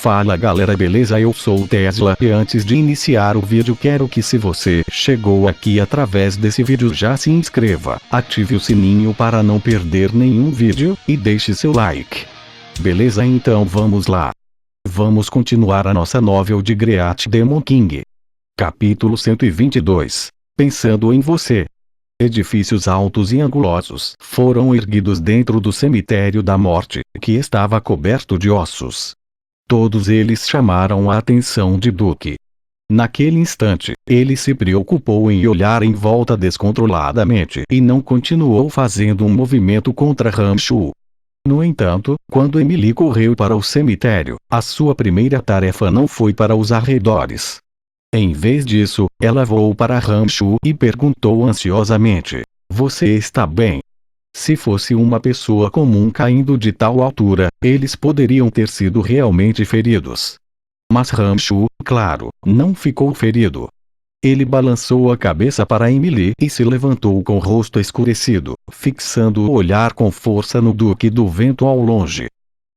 Fala galera, beleza? Eu sou o Tesla e antes de iniciar o vídeo quero que, se você chegou aqui através desse vídeo, já se inscreva, ative o sininho para não perder nenhum vídeo e deixe seu like. Beleza? Então vamos lá. Vamos continuar a nossa novel de Great Demon King. Capítulo 122. Pensando em você. Edifícios altos e angulosos foram erguidos dentro do cemitério da morte, que estava coberto de ossos. Todos eles chamaram a atenção de Duque. Naquele instante, ele se preocupou em olhar em volta descontroladamente e não continuou fazendo um movimento contra Rancho. No entanto, quando Emily correu para o cemitério, a sua primeira tarefa não foi para os arredores. Em vez disso, ela voou para Rancho e perguntou ansiosamente: "Você está bem?" Se fosse uma pessoa comum caindo de tal altura, eles poderiam ter sido realmente feridos. Mas Rancho, claro, não ficou ferido. Ele balançou a cabeça para Emily e se levantou com o rosto escurecido, fixando o olhar com força no Duque do Vento ao longe.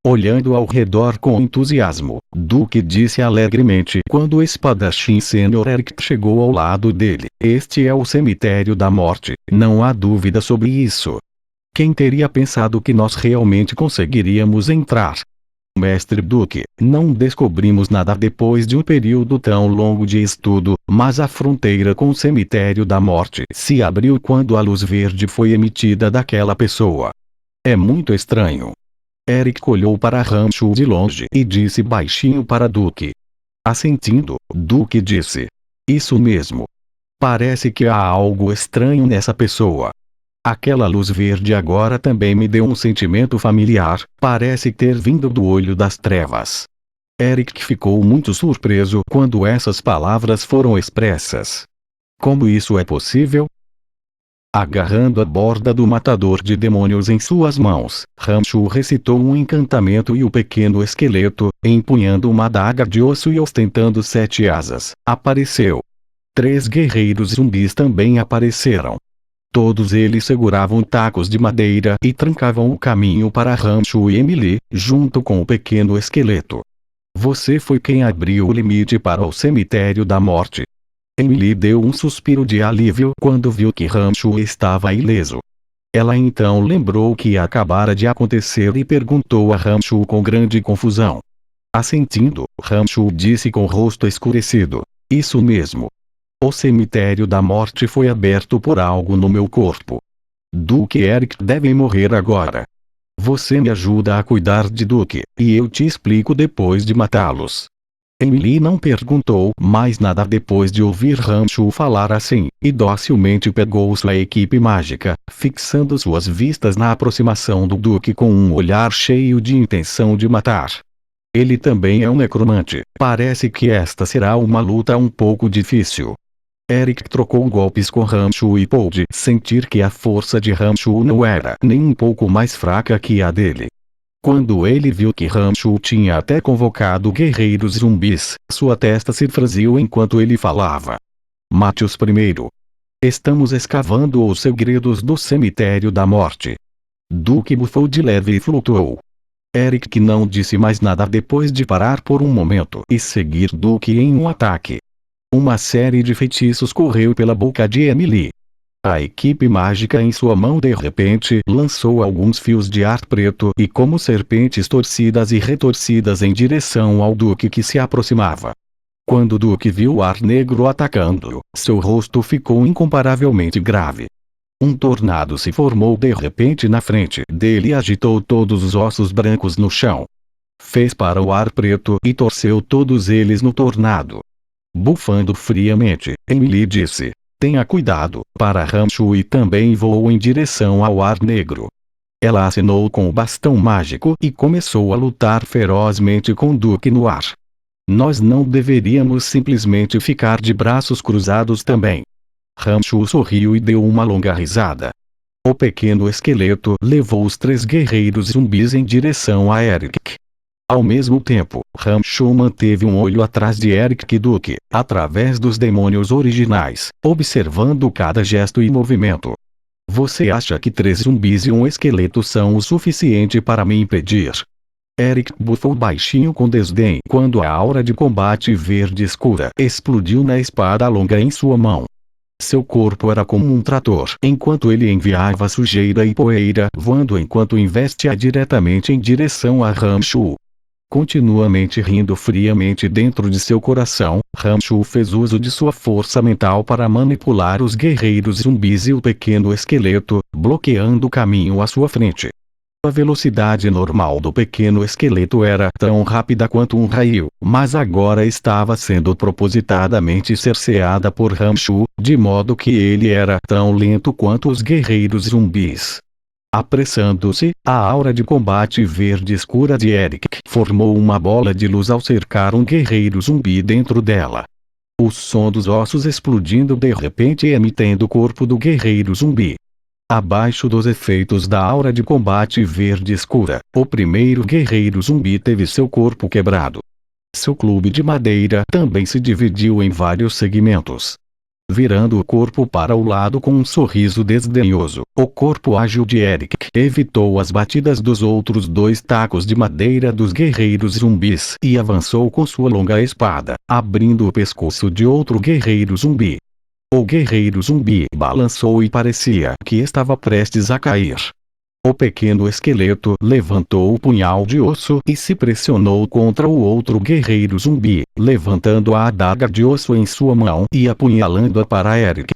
Olhando ao redor com entusiasmo, Duque disse alegremente quando o espadachim Sr. Eric chegou ao lado dele: "Este é o cemitério da morte, não há dúvida sobre isso. Quem teria pensado que nós realmente conseguiríamos entrar?" "Mestre Duque, não descobrimos nada depois de um período tão longo de estudo, mas a fronteira com o cemitério da morte se abriu quando a luz verde foi emitida daquela pessoa. É muito estranho." Eric olhou para Rancho de longe e disse baixinho para Duque. Assentindo, Duque disse: "Isso mesmo. Parece que há algo estranho nessa pessoa. Aquela luz verde agora também me deu um sentimento familiar, parece ter vindo do olho das trevas." Eric ficou muito surpreso quando essas palavras foram expressas. Como isso é possível? Agarrando a borda do matador de demônios em suas mãos, Rancho recitou um encantamento e o pequeno esqueleto, empunhando uma adaga de osso e ostentando 7 asas, apareceu. 3 guerreiros zumbis também apareceram. Todos eles seguravam tacos de madeira e trancavam o caminho para Rancho e Emily, junto com o pequeno esqueleto. "Você foi quem abriu o limite para o cemitério da morte." Emily deu um suspiro de alívio quando viu que Rancho estava ileso. Ela então lembrou o que acabara de acontecer e perguntou a Rancho com grande confusão. Assentindo, Rancho disse com o rosto escurecido: "Isso mesmo. O cemitério da morte foi aberto por algo no meu corpo. Duque e Eric devem morrer agora. Você me ajuda a cuidar de Duque, e eu te explico depois de matá-los." Emily não perguntou mais nada depois de ouvir Rancho falar assim, e docilmente pegou sua equipe mágica, fixando suas vistas na aproximação do Duque com um olhar cheio de intenção de matar. Ele também é um necromante, parece que esta será uma luta um pouco difícil. Eric trocou golpes com Rancho e pôde sentir que a força de Rancho não era nem um pouco mais fraca que a dele. Quando ele viu que Rancho tinha até convocado guerreiros zumbis, sua testa se franziu enquanto ele falava. "Mate-os primeiro. Estamos escavando os segredos do cemitério da morte." Duque bufou de leve e flutuou. Eric que não disse mais nada depois de parar por um momento e seguir Duque em um ataque. Uma série de feitiços correu pela boca de Emily. A equipe mágica em sua mão de repente lançou alguns fios de ar preto e como serpentes torcidas e retorcidas em direção ao Duque que se aproximava. Quando Duque viu o ar negro atacando-o, seu rosto ficou incomparavelmente grave. Um tornado se formou de repente na frente dele e agitou todos os ossos brancos no chão. Fez para o ar preto e torceu todos eles no tornado. Bufando friamente, Emily disse: "Tenha cuidado", para Rancho e também voou em direção ao ar negro. Ela acenou com o bastão mágico e começou a lutar ferozmente com Duque no ar. "Nós não deveríamos simplesmente ficar de braços cruzados também." Rancho sorriu e deu uma longa risada. O pequeno esqueleto levou os 3 guerreiros zumbis em direção a Eric. Ao mesmo tempo, Rancho manteve um olho atrás de Eric e Duque, através dos demônios originais, observando cada gesto e movimento. "Você acha que 3 zumbis e um esqueleto são o suficiente para me impedir?" Eric bufou baixinho com desdém quando a aura de combate verde escura explodiu na espada longa em sua mão. Seu corpo era como um trator enquanto ele enviava sujeira e poeira voando enquanto investia diretamente em direção a Ramshu. Continuamente rindo friamente dentro de seu coração, Ramshu fez uso de sua força mental para manipular os guerreiros zumbis e o pequeno esqueleto, bloqueando o caminho à sua frente. A velocidade normal do pequeno esqueleto era tão rápida quanto um raio, mas agora estava sendo propositadamente cerceada por Ramshu, de modo que ele era tão lento quanto os guerreiros zumbis. Apressando-se, a aura de combate verde escura de Eric formou uma bola de luz ao cercar um guerreiro zumbi dentro dela. O som dos ossos explodindo de repente emitendo o corpo do guerreiro zumbi. Abaixo dos efeitos da aura de combate verde escura, o primeiro guerreiro zumbi teve seu corpo quebrado. Seu clube de madeira também se dividiu em vários segmentos. Virando o corpo para o lado com um sorriso desdenhoso, o corpo ágil de Eric evitou as batidas dos outros dois tacos de madeira dos guerreiros zumbis e avançou com sua longa espada, abrindo o pescoço de outro guerreiro zumbi. O guerreiro zumbi balançou e parecia que estava prestes a cair. O pequeno esqueleto levantou o punhal de osso e se pressionou contra o outro guerreiro zumbi, levantando a adaga de osso em sua mão e apunhalando-a para Eric.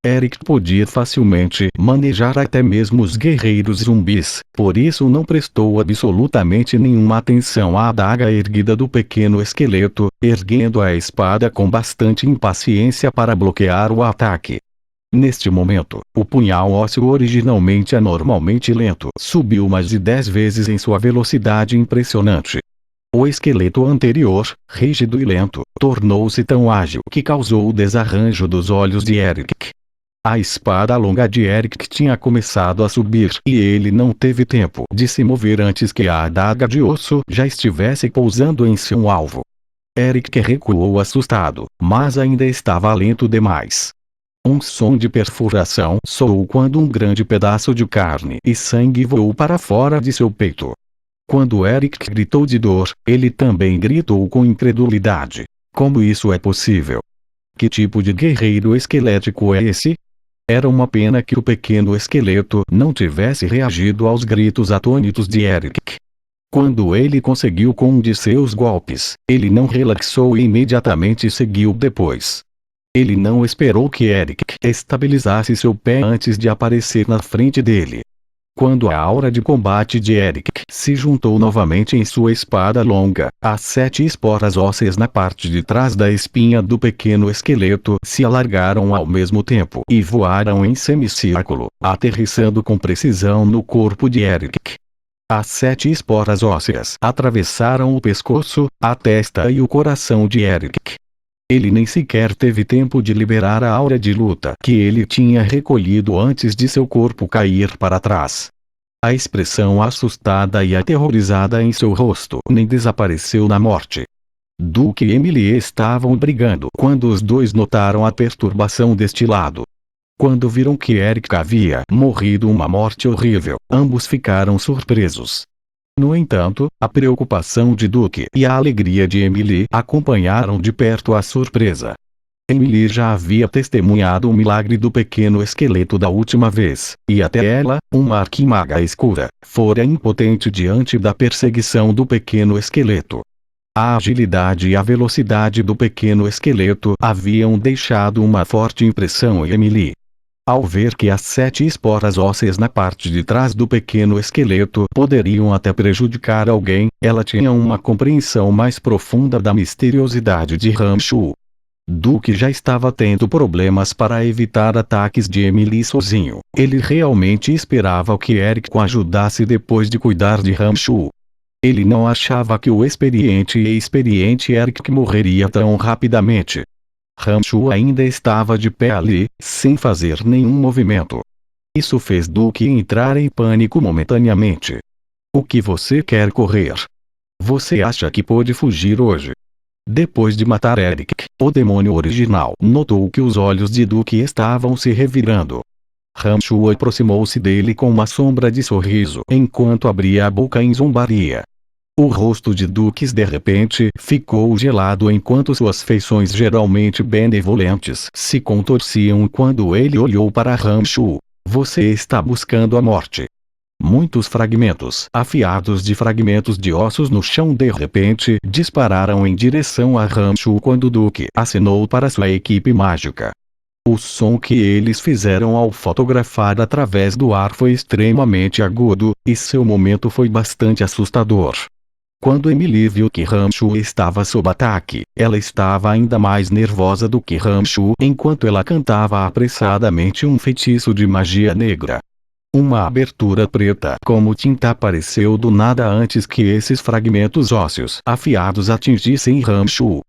Eric podia facilmente manejar até mesmo os guerreiros zumbis, por isso não prestou absolutamente nenhuma atenção à adaga erguida do pequeno esqueleto, erguendo a espada com bastante impaciência para bloquear o ataque. Neste momento, o punhal ósseo originalmente anormalmente lento subiu mais de 10 vezes em sua velocidade impressionante. O esqueleto anterior, rígido e lento, tornou-se tão ágil que causou o desarranjo dos olhos de Eric. A espada longa de Eric tinha começado a subir e ele não teve tempo de se mover antes que a adaga de osso já estivesse pousando em seu alvo. Eric recuou assustado, mas ainda estava lento demais. Um som de perfuração soou quando um grande pedaço de carne e sangue voou para fora de seu peito. Quando Eric gritou de dor, ele também gritou com incredulidade. Como isso é possível? Que tipo de guerreiro esquelético é esse? Era uma pena que o pequeno esqueleto não tivesse reagido aos gritos atônitos de Eric. Quando ele conseguiu com um de seus golpes, ele não relaxou e imediatamente seguiu depois. Ele não esperou que Eric estabilizasse seu pé antes de aparecer na frente dele. Quando a aura de combate de Eric se juntou novamente em sua espada longa, as 7 esporas ósseas na parte de trás da espinha do pequeno esqueleto se alargaram ao mesmo tempo e voaram em semicírculo, aterrissando com precisão no corpo de Eric. As 7 esporas ósseas atravessaram o pescoço, a testa e o coração de Eric. Ele nem sequer teve tempo de liberar a aura de luta que ele tinha recolhido antes de seu corpo cair para trás. A expressão assustada e aterrorizada em seu rosto nem desapareceu na morte. Duke e Emily estavam brigando quando os dois notaram a perturbação deste lado. Quando viram que Eric havia morrido uma morte horrível, ambos ficaram surpresos. No entanto, a preocupação de Duke e a alegria de Emily acompanharam de perto a surpresa. Emily já havia testemunhado o milagre do pequeno esqueleto da última vez, e até ela, uma arquimaga escura, fora impotente diante da perseguição do pequeno esqueleto. A agilidade e a velocidade do pequeno esqueleto haviam deixado uma forte impressão em Emily. Ao ver que as 7 esporas ósseas na parte de trás do pequeno esqueleto poderiam até prejudicar alguém, ela tinha uma compreensão mais profunda da misteriosidade de Ramshu. Duke já estava tendo problemas para evitar ataques de Emily sozinho. Ele realmente esperava que Eric o ajudasse depois de cuidar de Ramshu. Ele não achava que o experiente Eric morreria tão rapidamente. Ramshu ainda estava de pé ali, sem fazer nenhum movimento. Isso fez Duke entrar em pânico momentaneamente. O que você quer correr? Você acha que pode fugir hoje? Depois de matar Eric, o demônio original notou que os olhos de Duke estavam se revirando. Ramshu aproximou-se dele com uma sombra de sorriso enquanto abria a boca em zombaria. O rosto de Dukes de repente ficou gelado enquanto suas feições geralmente benevolentes se contorciam quando ele olhou para Ramshu. Você está buscando a morte. Muitos fragmentos afiados de fragmentos de ossos no chão de repente dispararam em direção a Ramshu quando Duke acenou para sua equipe mágica. O som que eles fizeram ao fotografar através do ar foi extremamente agudo, e seu momento foi bastante assustador. Quando Emily viu que Ramshu estava sob ataque, ela estava ainda mais nervosa do que Ramshu enquanto ela cantava apressadamente um feitiço de magia negra. Uma abertura preta como tinta apareceu do nada antes que esses fragmentos ósseos afiados atingissem Ramshu.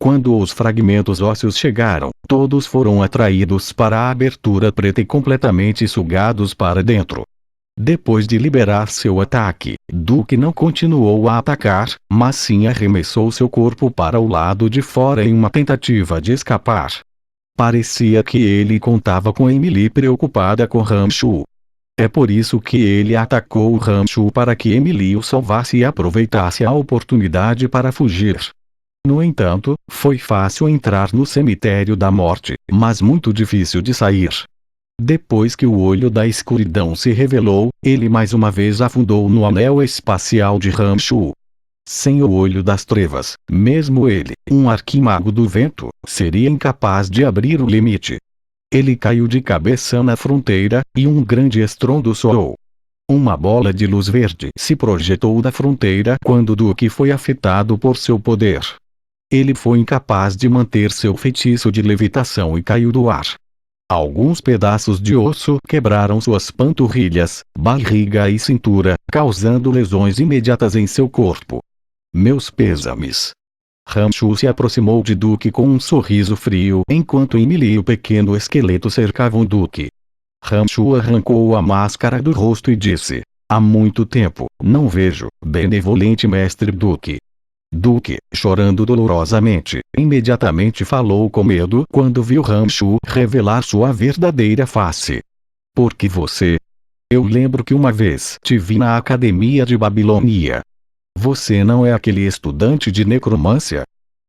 Quando os fragmentos ósseos chegaram, todos foram atraídos para a abertura preta e completamente sugados para dentro. Depois de liberar seu ataque, Duke não continuou a atacar, mas sim arremessou seu corpo para o lado de fora em uma tentativa de escapar. Parecia que ele contava com Emily preocupada com Ramshu. É por isso que ele atacou Ramshu para que Emily o salvasse e aproveitasse a oportunidade para fugir. No entanto, foi fácil entrar no cemitério da morte, mas muito difícil de sair. Depois que o olho da escuridão se revelou, ele mais uma vez afundou no anel espacial de Ramshu. Sem o olho das trevas, mesmo ele, um arquimago do vento, seria incapaz de abrir o limite. Ele caiu de cabeça na fronteira, e um grande estrondo soou. Uma bola de luz verde se projetou da fronteira quando Duke foi afetado por seu poder. Ele foi incapaz de manter seu feitiço de levitação e caiu do ar. Alguns pedaços de osso quebraram suas panturrilhas, barriga e cintura, causando lesões imediatas em seu corpo. Meus pêsames. Ramshu se aproximou de Duke com um sorriso frio enquanto Emily e o pequeno esqueleto cercavam Duke. Ramshu arrancou a máscara do rosto e disse: há muito tempo, não vejo, benevolente mestre Duke. Duke, chorando dolorosamente, imediatamente falou com medo quando viu Ramshu revelar sua verdadeira face. Por que você? Eu lembro que uma vez te vi na Academia de Babilônia. Você não é aquele estudante de necromância?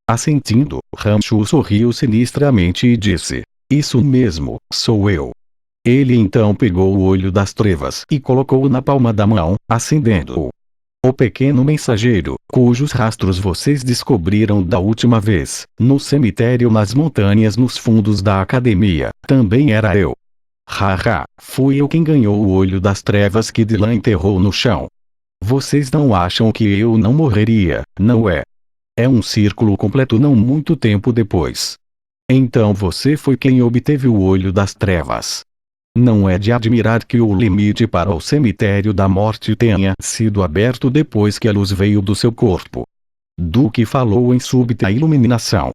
Assentindo, Ramshu sorriu sinistramente e disse: isso mesmo, sou eu. Ele então pegou o olho das trevas e colocou-o na palma da mão, acendendo-o. O pequeno mensageiro, cujos rastros vocês descobriram da última vez, no cemitério nas montanhas nos fundos da academia, também era eu. Haha, fui eu quem ganhou o olho das trevas que Dylan enterrou no chão. Vocês não acham que eu não morreria, não é? É um círculo completo não muito tempo depois. Então você foi quem obteve o olho das trevas. Não é de admirar que o limite para o cemitério da morte tenha sido aberto depois que a luz veio do seu corpo. Duke falou em súbita iluminação.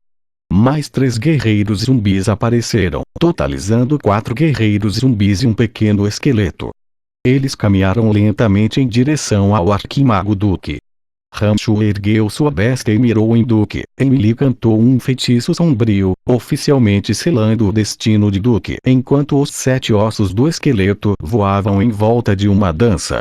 Mais 3 guerreiros zumbis apareceram, totalizando 4 guerreiros zumbis e um pequeno esqueleto. Eles caminharam lentamente em direção ao arquimago Duke. Ramshu ergueu sua besta e mirou em Duke. Emily cantou um feitiço sombrio, oficialmente selando o destino de Duke, enquanto os 7 ossos do esqueleto voavam em volta de uma dança.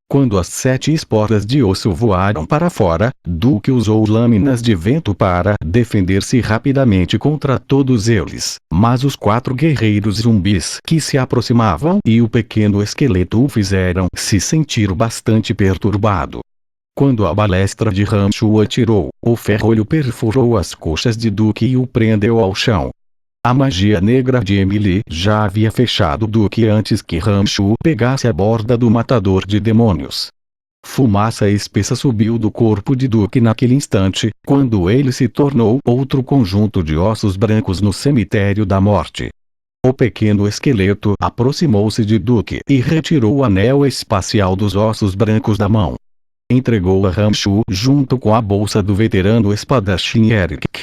Quando as 7 esporas de osso voaram para fora, Duke usou lâminas de vento para defender-se rapidamente contra todos eles, mas os 4 guerreiros zumbis que se aproximavam e o pequeno esqueleto o fizeram se sentir bastante perturbado. Quando a balestra de Ramshu atirou, o ferrolho perfurou as coxas de Duke e o prendeu ao chão. A magia negra de Emily já havia fechado Duke antes que Ramshu pegasse a borda do matador de demônios. Fumaça espessa subiu do corpo de Duke naquele instante, quando ele se tornou outro conjunto de ossos brancos no cemitério da morte. O pequeno esqueleto aproximou-se de Duke e retirou o anel espacial dos ossos brancos da mão. Entregou a Ramshu junto com a bolsa do veterano espadachim Eric.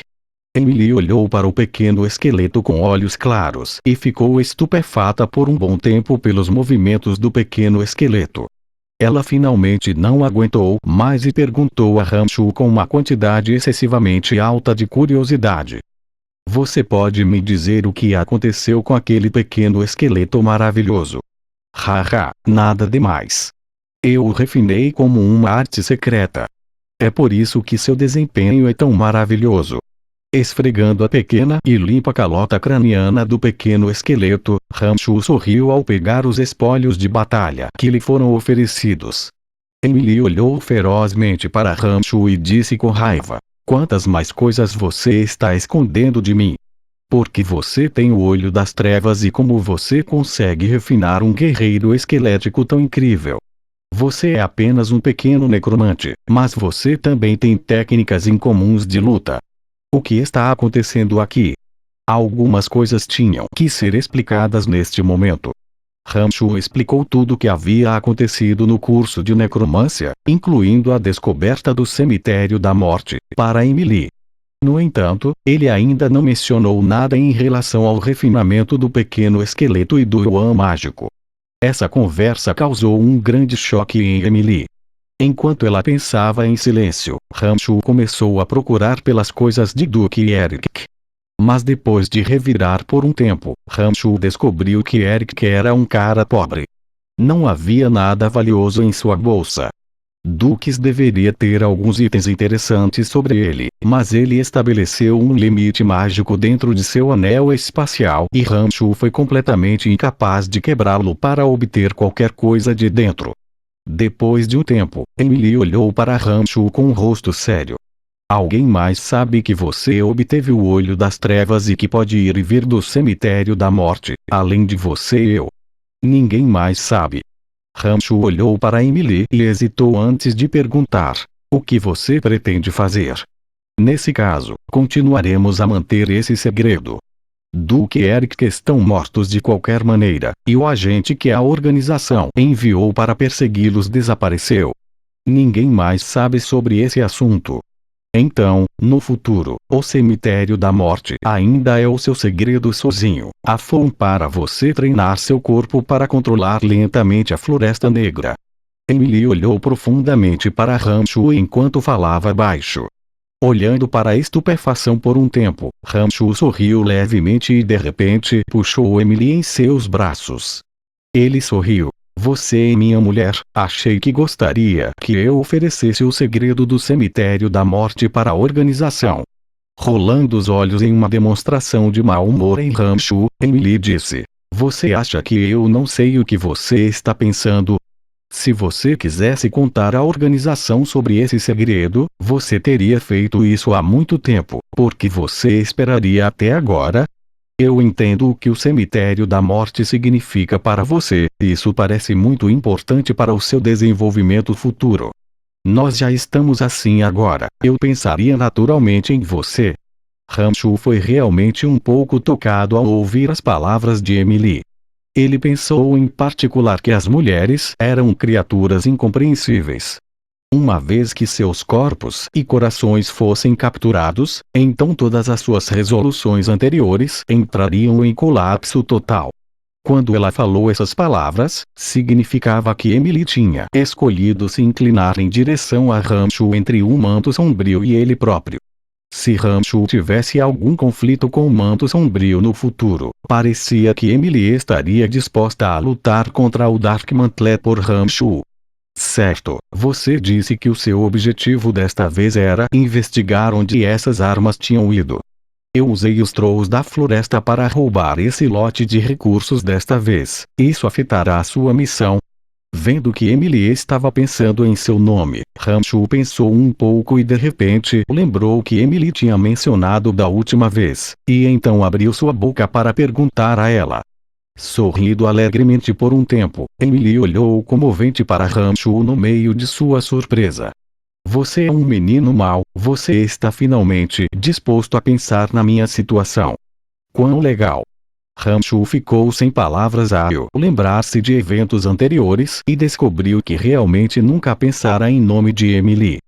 Emily olhou para o pequeno esqueleto com olhos claros e ficou estupefata por um bom tempo pelos movimentos do pequeno esqueleto. Ela finalmente não aguentou mais e perguntou a Ramshu com uma quantidade excessivamente alta de curiosidade: você pode me dizer o que aconteceu com aquele pequeno esqueleto maravilhoso? Haha, nada demais. Eu o refinei como uma arte secreta. É por isso que seu desempenho é tão maravilhoso. Esfregando a pequena e limpa calota craniana do pequeno esqueleto, Rancho sorriu ao pegar os espólios de batalha que lhe foram oferecidos. Emily olhou ferozmente para Rancho e disse com raiva: "Quantas mais coisas você está escondendo de mim? Porque você tem o olho das trevas e como você consegue refinar um guerreiro esquelético tão incrível? Você é apenas um pequeno necromante, mas você também tem técnicas incomuns de luta. O que está acontecendo aqui?" Algumas coisas tinham que ser explicadas neste momento. Rancho explicou tudo o que havia acontecido no curso de necromância, incluindo a descoberta do cemitério da morte, para Emily. No entanto, ele ainda não mencionou nada em relação ao refinamento do pequeno esqueleto e do Yuan mágico. Essa conversa causou um grande choque em Emily. Enquanto ela pensava em silêncio, Rancho começou a procurar pelas coisas de Duke e Eric. Mas depois de revirar por um tempo, Rancho descobriu que Eric era um cara pobre. Não havia nada valioso em sua bolsa. Dukes deveria ter alguns itens interessantes sobre ele, mas ele estabeleceu um limite mágico dentro de seu anel espacial e Rancho foi completamente incapaz de quebrá-lo para obter qualquer coisa de dentro. Depois de um tempo, Emily olhou para Rancho com um rosto sério. "Alguém mais sabe que você obteve o olho das trevas e que pode ir e vir do cemitério da morte, além de você e eu?" "Ninguém mais sabe." Rancho olhou para Emily e hesitou antes de perguntar: "O que você pretende fazer?" "Nesse caso, continuaremos a manter esse segredo. Duke e Eric estão mortos de qualquer maneira, e o agente que a organização enviou para persegui-los desapareceu. Ninguém mais sabe sobre esse assunto. Então, no futuro, o cemitério da morte ainda é o seu segredo sozinho, a fome para você treinar seu corpo para controlar lentamente a Floresta Negra." Emily olhou profundamente para Rancho enquanto falava baixo. Olhando para a estupefação por um tempo, Rancho sorriu levemente e de repente puxou Emily em seus braços. Ele sorriu. "Você é minha mulher, achei que gostaria que eu oferecesse o segredo do cemitério da morte para a organização." Rolando os olhos em uma demonstração de mau humor em Rancho, Emily disse: "Você acha que eu não sei o que você está pensando? Se você quisesse contar à organização sobre esse segredo, você teria feito isso há muito tempo, porque você esperaria até agora? Eu entendo o que o cemitério da morte significa para você, isso parece muito importante para o seu desenvolvimento futuro. Nós já estamos assim agora, eu pensaria naturalmente em você." Rancho foi realmente um pouco tocado ao ouvir as palavras de Emily. Ele pensou em particular que as mulheres eram criaturas incompreensíveis. Uma vez que seus corpos e corações fossem capturados, então todas as suas resoluções anteriores entrariam em colapso total. Quando ela falou essas palavras, significava que Emily tinha escolhido se inclinar em direção a Rancho entre um manto sombrio e ele próprio. Se Rancho tivesse algum conflito com o manto sombrio no futuro, parecia que Emily estaria disposta a lutar contra o Dark Mantle por Rancho. "Certo, você disse que o seu objetivo desta vez era investigar onde essas armas tinham ido. Eu usei os Trolls da Floresta para roubar esse lote de recursos desta vez. Isso afetará a sua missão?" Vendo que Emily estava pensando em seu nome, Rancho pensou um pouco e de repente lembrou que Emily tinha mencionado da última vez, e então abriu sua boca para perguntar a ela. Sorrindo alegremente por um tempo, Emily olhou comovente para Rancho no meio de sua surpresa. "Você é um menino mau, você está finalmente disposto a pensar na minha situação. Quão legal." Rancho ficou sem palavras ao lembrar-se de eventos anteriores e descobriu que realmente nunca pensara em nome de Emily.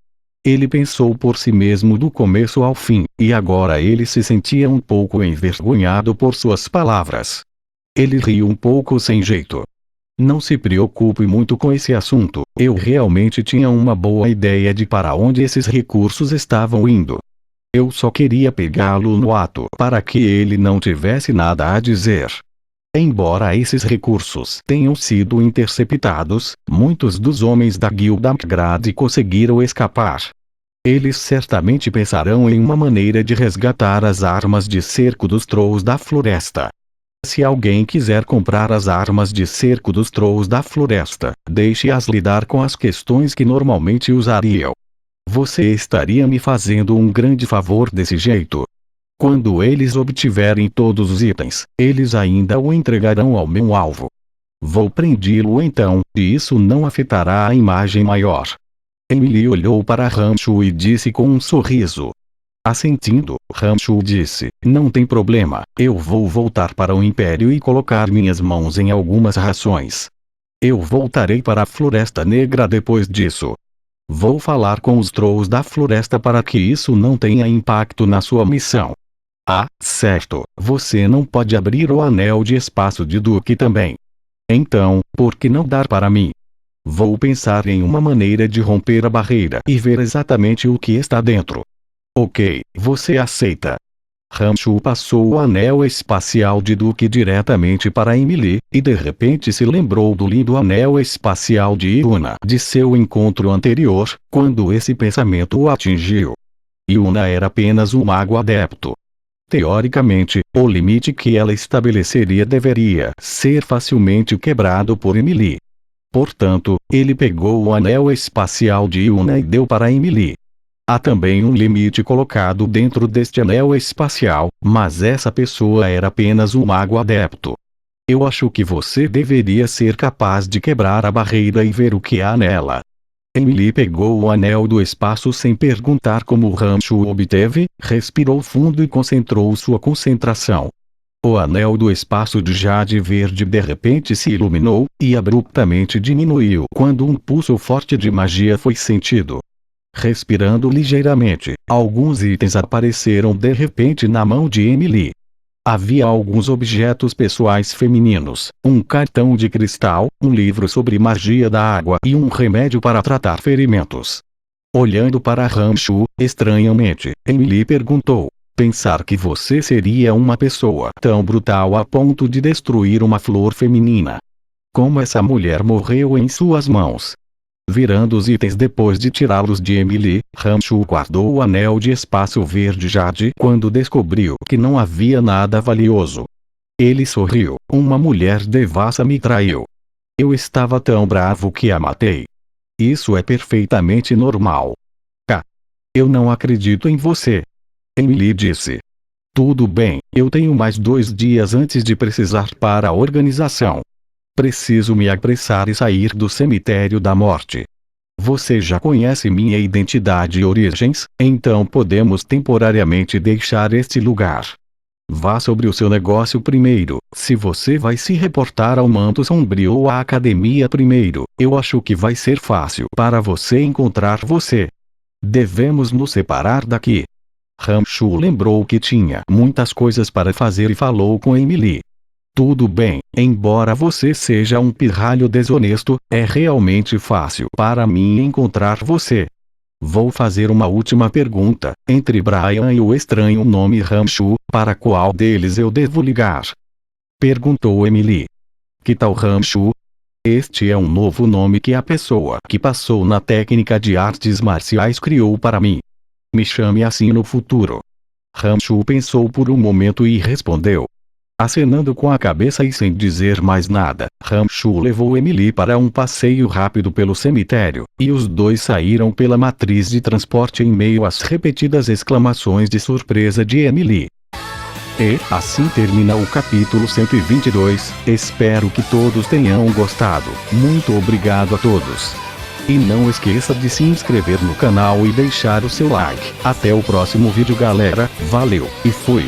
Ele pensou por si mesmo do começo ao fim, e agora ele se sentia um pouco envergonhado por suas palavras. Ele riu um pouco sem jeito. "Não se preocupe muito com esse assunto, eu realmente tinha uma boa ideia de para onde esses recursos estavam indo. Eu só queria pegá-lo no ato para que ele não tivesse nada a dizer. Embora esses recursos tenham sido interceptados, muitos dos homens da Guilda Upgrade conseguiram escapar. Eles certamente pensarão em uma maneira de resgatar as armas de cerco dos Trolls da floresta. Se alguém quiser comprar as armas de cerco dos Trolls da floresta, deixe-as lidar com as questões que normalmente usariam. Você estaria me fazendo um grande favor desse jeito. Quando eles obtiverem todos os itens, eles ainda o entregarão ao meu alvo. Vou prendê-lo então, e isso não afetará a imagem maior. Emily olhou para Rancho e disse com um sorriso. Assentindo, Rancho disse, não tem problema, eu vou voltar para o Império e colocar minhas mãos em algumas rações. Eu voltarei para a Floresta Negra depois disso. Vou falar com os Trolls da floresta para que isso não tenha impacto na sua missão. Ah, certo, você não pode abrir o anel de espaço de Duque também. Então, por que não dar para mim? Vou pensar em uma maneira de romper a barreira e ver exatamente o que está dentro. Ok, você aceita. Rancho passou o anel espacial de Duque diretamente para Emily, e de repente se lembrou do lindo anel espacial de Yuna de seu encontro anterior, quando esse pensamento o atingiu. Yuna era apenas um mago adepto. Teoricamente, o limite que ela estabeleceria deveria ser facilmente quebrado por Emily. Portanto, ele pegou o anel espacial de Yuna e deu para Emily. Há também um limite colocado dentro deste anel espacial, mas essa pessoa era apenas um mago adepto. Eu acho que você deveria ser capaz de quebrar a barreira e ver o que há nela. Emily pegou o anel do espaço sem perguntar como Rancho o obteve, respirou fundo e concentrou sua concentração. O anel do espaço de jade verde de repente se iluminou, e abruptamente diminuiu quando um pulso forte de magia foi sentido. Respirando ligeiramente, alguns itens apareceram de repente na mão de Emily. Havia alguns objetos pessoais femininos, um cartão de cristal, um livro sobre magia da água e um remédio para tratar ferimentos. Olhando para Rancho, estranhamente, Emily perguntou. Pensar que você seria uma pessoa tão brutal a ponto de destruir uma flor feminina. Como essa mulher morreu em suas mãos? Virando os itens depois de tirá-los de Emily, Rancho guardou o anel de espaço verde jade quando descobriu que não havia nada valioso. Ele sorriu. Uma mulher devassa me traiu. Eu estava tão bravo que a matei. Isso é perfeitamente normal. Eu não acredito em você. Emily disse. Tudo bem, eu tenho mais 2 dias antes de precisar para a organização. Preciso me apressar e sair do cemitério da morte. Você já conhece minha identidade e origens, então podemos temporariamente deixar este lugar. Vá sobre o seu negócio primeiro. Se você vai se reportar ao Manto Sombrio ou à academia primeiro, eu acho que vai ser fácil para você encontrar você. Devemos nos separar daqui. Rancho lembrou que tinha muitas coisas para fazer e falou com Emily. Tudo bem, embora você seja um pirralho desonesto, é realmente fácil para mim encontrar você. Vou fazer uma última pergunta. Entre Brian e o estranho nome Rancho, para qual deles eu devo ligar? Perguntou Emily. Que tal Rancho? Este é um novo nome que a pessoa que passou na técnica de artes marciais criou para mim. Me chame assim no futuro. Rancho pensou por um momento e respondeu. Acenando com a cabeça e sem dizer mais nada, Rancho levou Emily para um passeio rápido pelo cemitério, e os dois saíram pela matriz de transporte em meio às repetidas exclamações de surpresa de Emily. E assim termina o capítulo 122, espero que todos tenham gostado, muito obrigado a todos. E não esqueça de se inscrever no canal e deixar o seu like. Até o próximo vídeo galera, valeu, e fui!